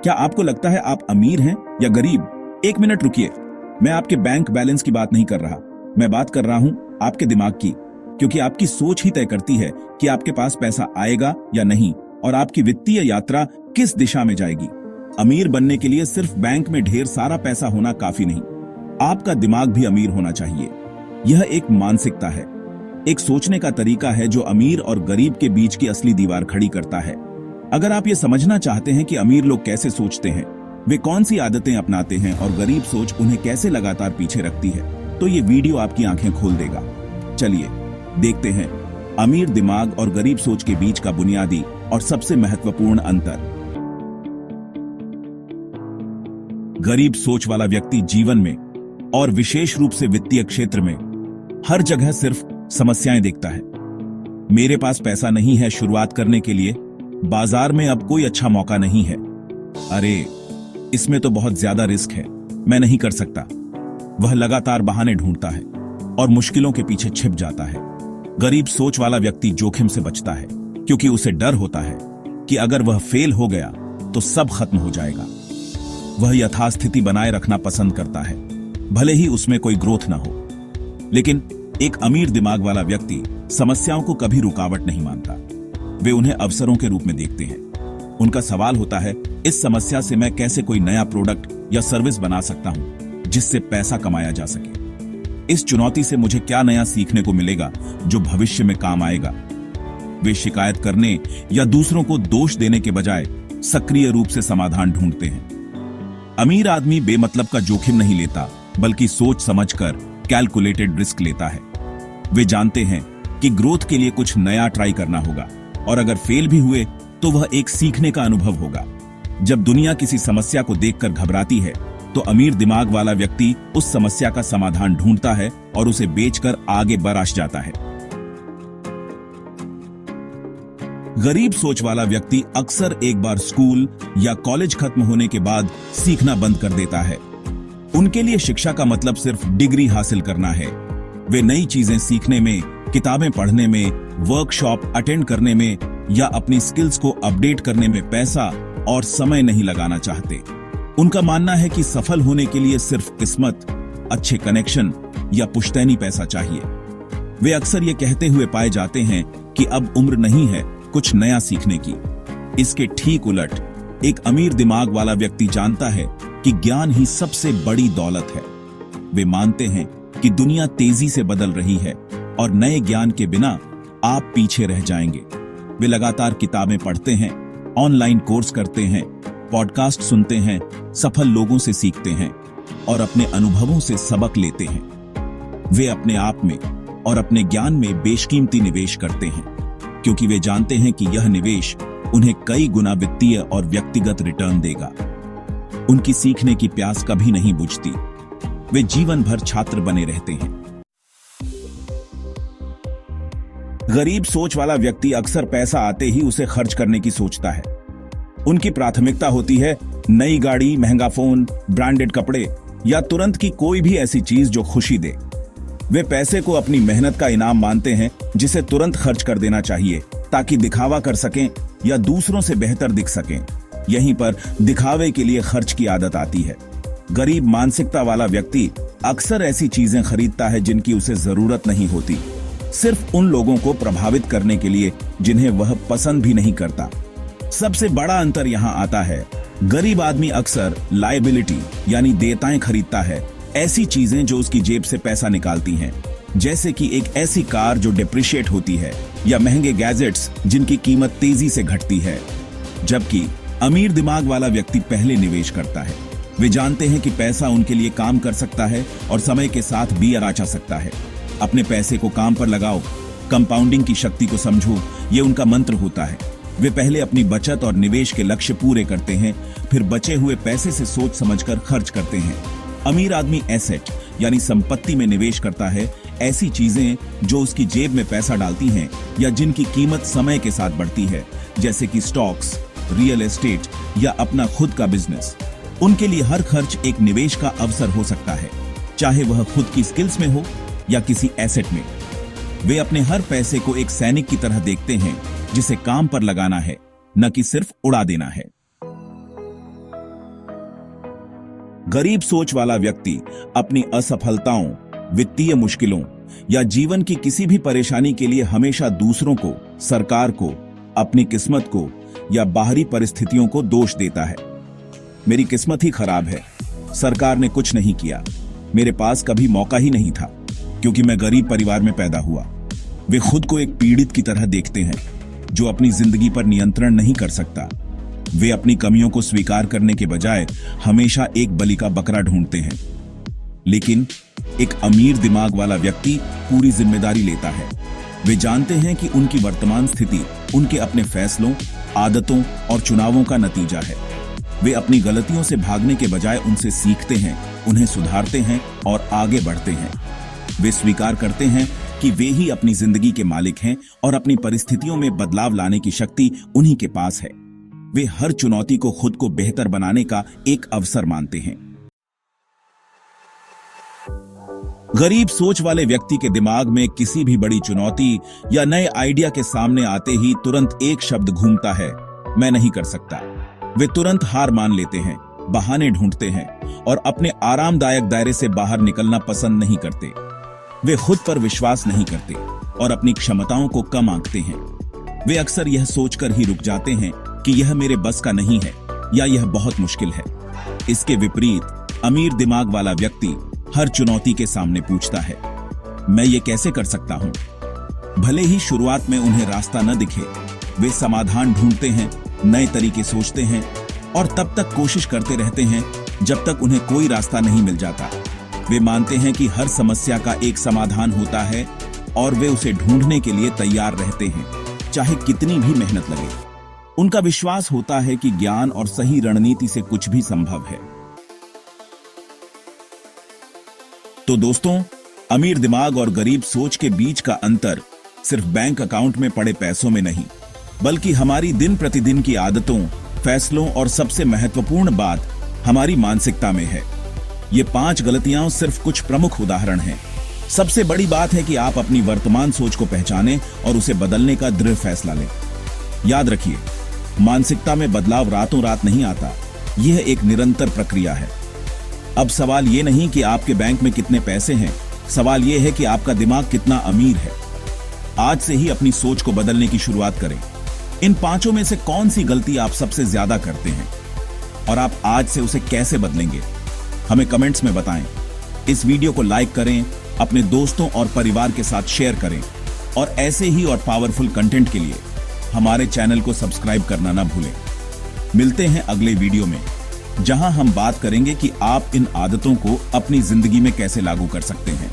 क्या आपको लगता है आप अमीर हैं या गरीब? एक मिनट रुकिए, मैं आपके बैंक बैलेंस की बात नहीं कर रहा, मैं बात कर रहा हूं आपके दिमाग की, क्योंकि आपकी सोच ही तय करती है कि आपके पास पैसा आएगा या नहीं और आपकी वित्तीय यात्रा किस दिशा में जाएगी। अमीर बनने के लिए सिर्फ बैंक में ढेर सारा पैसा होना काफी नहीं, आपका दिमाग भी अमीर होना चाहिए। यह एक मानसिकता है, एक सोचने का तरीका है जो अमीर और गरीब के बीच की असली दीवार खड़ी करता है। अगर आप ये समझना चाहते हैं कि अमीर लोग कैसे सोचते हैं, वे कौन सी आदतें अपनाते हैं और गरीब सोच उन्हें कैसे लगातार पीछे रखती है, तो ये वीडियो आपकी आंखें खोल देगा। चलिए देखते हैं अमीर दिमाग और गरीब सोच के बीच का बुनियादी और सबसे महत्वपूर्ण अंतर। गरीब सोच वाला व्यक्ति जीवन में और विशेष रूप से वित्तीय क्षेत्र में हर जगह सिर्फ समस्याएं देखता है। मेरे पास पैसा नहीं है शुरुआत करने के लिए, बाजार में अब कोई अच्छा मौका नहीं है, अरे इसमें तो बहुत ज्यादा रिस्क है, मैं नहीं कर सकता। वह लगातार बहाने ढूंढता है और मुश्किलों के पीछे छिप जाता है। गरीब सोच वाला व्यक्ति जोखिम से बचता है क्योंकि उसे डर होता है कि अगर वह फेल हो गया तो सब खत्म हो जाएगा। वह यथास्थिति बनाए रखना पसंद करता है, भले ही उसमें कोई ग्रोथ ना हो। लेकिन एक अमीर दिमाग वाला व्यक्ति समस्याओं को कभी रुकावट नहीं मानता, वे उन्हें अवसरों के रूप में देखते हैं। उनका सवाल होता है, इस समस्या से मैं कैसे कोई नया प्रोडक्ट या सर्विस बना सकता हूं जिससे पैसा कमाया जा सके। इस चुनौती से मुझे क्या नया सीखने को मिलेगा जो भविष्य में काम आएगा। वे शिकायत करने या दूसरों को दोष देने के बजाय सक्रिय रूप से समाधान ढूंढते हैं। अमीर आदमी बेमतलब का जोखिम नहीं लेता, बल्कि सोच समझकर कैलकुलेटेड रिस्क लेता है। वे जानते हैं कि ग्रोथ के लिए कुछ नया ट्राई करना होगा और अगर फेल भी हुए तो वह एक सीखने का अनुभव होगा। जब दुनिया किसी समस्या को देखकर घबराती है तो अमीर दिमाग वाला व्यक्ति उस समस्या का समाधान ढूंढता है और उसे बेचकर आगे बढ़ जाता है। गरीब सोच वाला व्यक्ति अक्सर एक बार स्कूल या कॉलेज खत्म होने के बाद सीखना बंद कर देता है। उनके लिए शिक्षा का मतलब सिर्फ डिग्री हासिल करना है। वे नई चीजें सीखने में, किताबें पढ़ने में, वर्कशॉप अटेंड करने में या अपनी स्किल्स को अपडेट करने में पैसा और समय नहीं लगाना चाहते। उनका मानना है कि सफल होने के लिए सिर्फ किस्मत, अच्छे कनेक्शन या पुश्तैनी पैसा चाहिए। वे अक्सर ये कहते हुए पाए जाते हैं कि अब उम्र नहीं है कुछ नया सीखने की। इसके ठीक उलट, एक अमीर दिमाग वाला व्यक्ति जानता है कि ज्ञान ही सबसे बड़ी दौलत है। वे मानते हैं कि दुनिया तेजी से बदल रही है और नए ज्ञान के बिना आप पीछे रह जाएंगे। वे लगातार किताबें पढ़ते हैं, ऑनलाइन कोर्स करते हैं, पॉडकास्ट सुनते हैं, सफल लोगों से सीखते हैं और अपने अनुभवों से सबक लेते हैं। वे अपने आप में और अपने ज्ञान में बेशकीमती निवेश करते हैं क्योंकि वे जानते हैं कि यह निवेश उन्हें कई गुना वित्तीय और व्यक्तिगत रिटर्न देगा। उनकी सीखने की प्यास कभी नहीं बुझती, वे जीवन भर छात्र बने रहते हैं। गरीब सोच वाला व्यक्ति अक्सर पैसा आते ही उसे खर्च करने की सोचता है। उनकी प्राथमिकता होती है नई गाड़ी, महंगा फोन, ब्रांडेड कपड़े या तुरंत की कोई भी ऐसी चीज जो खुशी दे। वे पैसे को अपनी मेहनत का इनाम मानते हैं जिसे तुरंत खर्च कर देना चाहिए ताकि दिखावा कर सकें या दूसरों से बेहतर दिख सकें। यहीं पर दिखावे के लिए खर्च की आदत आती है। गरीब मानसिकता वाला व्यक्ति अक्सर ऐसी चीजें खरीदता है जिनकी उसे जरूरत नहीं होती, सिर्फ उन लोगों को प्रभावित करने के लिए जिन्हें वह पसंद भी नहीं करता। सबसे बड़ा अंतर यहां आता है, गरीब आदमी अक्सर लायबिलिटी यानी देयताएं खरीदता है, ऐसी चीजें जो उसकी जेब से पैसा निकालती हैं, जैसे कि एक ऐसी कार जो डिप्रिशिएट होती है या महंगे गैजेट्स जिनकी कीमत तेजी से घटती है। जबकि अमीर दिमाग वाला व्यक्ति पहले निवेश करता है। वे जानते हैं कि पैसा उनके लिए काम कर सकता है और समय के साथ बियर आचा सकता है। अपने पैसे को काम पर लगाओ, कंपाउंडिंग की शक्ति को समझो, ये उनका मंत्र होता है। वे पहले अपनी बचत और निवेश के लक्ष्य पूरे करते हैं, फिर बचे हुए पैसे से सोच समझकर खर्च करते हैं। अमीर आदमी एसेट यानी संपत्ति में निवेश करता है, ऐसी चीजें जो उसकी जेब में पैसा डालती हैं या जिनकी कीमत समय के साथ बढ़ती है, जैसे कि स्टॉक्स, रियल एस्टेट या अपना खुद का बिजनेस। उनके लिए हर खर्च एक निवेश का अवसर हो सकता है, चाहे वह खुद की स्किल्स में हो या किसी एसेट में। वे अपने हर पैसे को एक सैनिक की तरह देखते हैं जिसे काम पर लगाना है, न कि सिर्फ उड़ा देना है। गरीब सोच वाला व्यक्ति अपनी असफलताओं, वित्तीय मुश्किलों या जीवन की किसी भी परेशानी के लिए हमेशा दूसरों को, सरकार को, अपनी किस्मत को या बाहरी परिस्थितियों को दोष देता है। मेरी किस्मत ही खराब है, सरकार ने कुछ नहीं किया, मेरे पास कभी मौका ही नहीं था क्योंकि मैं गरीब परिवार में पैदा हुआ। वे खुद को एक पीड़ित की तरह देखते हैं जो अपनी जिंदगी पर नियंत्रण नहीं कर सकता। वे अपनी कमियों को स्वीकार करने के बजाय हमेशा एक बलि का बकरा ढूंढते हैं। लेकिन एक अमीर दिमाग वाला व्यक्ति पूरी जिम्मेदारी लेता है। वे जानते हैं कि उनकी वर्तमान स्थिति उनके अपने फैसलों, आदतों और चुनावों का नतीजा है। वे अपनी गलतियों से भागने के बजाय उनसे सीखते हैं, उन्हें सुधारते हैं और आगे बढ़ते हैं। वे स्वीकार करते हैं कि वे ही अपनी जिंदगी के मालिक हैं और अपनी परिस्थितियों में बदलाव लाने की शक्ति उन्हीं के पास है। वे हर चुनौती को खुद को बेहतर बनाने का एक अवसर मानते हैं। गरीब सोच वाले व्यक्ति के दिमाग में किसी भी बड़ी चुनौती या नए आइडिया के सामने आते ही तुरंत एक शब्द घूमता है, मैं नहीं कर सकता। वे तुरंत हार मान लेते हैं, बहाने ढूंढते हैं और अपने आरामदायक दायरे से बाहर निकलना पसंद नहीं करते। वे खुद पर विश्वास नहीं करते और अपनी क्षमताओं को कम आंकते हैं। वे अक्सर यह सोचकर ही रुक जाते हैं कि यह मेरे बस का नहीं है या यह बहुत मुश्किल है। इसके विपरीत अमीर दिमाग वाला व्यक्ति हर चुनौती के सामने पूछता है, मैं ये कैसे कर सकता हूं? भले ही शुरुआत में उन्हें रास्ता न दिखे, वे समाधान ढूंढते हैं, नए तरीके सोचते हैं और तब तक कोशिश करते रहते हैं जब तक उन्हें कोई रास्ता नहीं मिल जाता। वे मानते हैं कि हर समस्या का एक समाधान होता है और वे उसे ढूंढने के लिए तैयार रहते हैं, चाहे कितनी भी मेहनत लगे। उनका विश्वास होता है कि ज्ञान और सही रणनीति से कुछ भी संभव है। तो दोस्तों, अमीर दिमाग और गरीब सोच के बीच का अंतर सिर्फ बैंक अकाउंट में पड़े पैसों में नहीं, बल्कि हमारी दिन प्रतिदिन की आदतों, फैसलों और सबसे महत्वपूर्ण बात हमारी मानसिकता में है। ये 5 गलतियां सिर्फ कुछ प्रमुख उदाहरण हैं। सबसे बड़ी बात है कि आप अपनी वर्तमान सोच को पहचानें और उसे बदलने का दृढ़ फैसला लें। याद रखिए, मानसिकता में बदलाव रातों रात नहीं आता, यह एक निरंतर प्रक्रिया है। अब सवाल यह नहीं कि आपके बैंक में कितने पैसे हैं, सवाल यह है कि आपका दिमाग कितना अमीर है। आज से ही अपनी सोच को बदलने की शुरुआत करें। इन 5 में से कौन सी गलती आप सबसे ज्यादा करते हैं और आप आज से उसे कैसे बदलेंगे? हमें कमेंट्स में बताएं। इस वीडियो को लाइक करें, अपने दोस्तों और परिवार के साथ शेयर करें और ऐसे ही और पावरफुल कंटेंट के लिए हमारे चैनल को सब्सक्राइब करना ना भूलें। मिलते हैं अगले वीडियो में, जहां हम बात करेंगे कि आप इन आदतों को अपनी जिंदगी में कैसे लागू कर सकते हैं।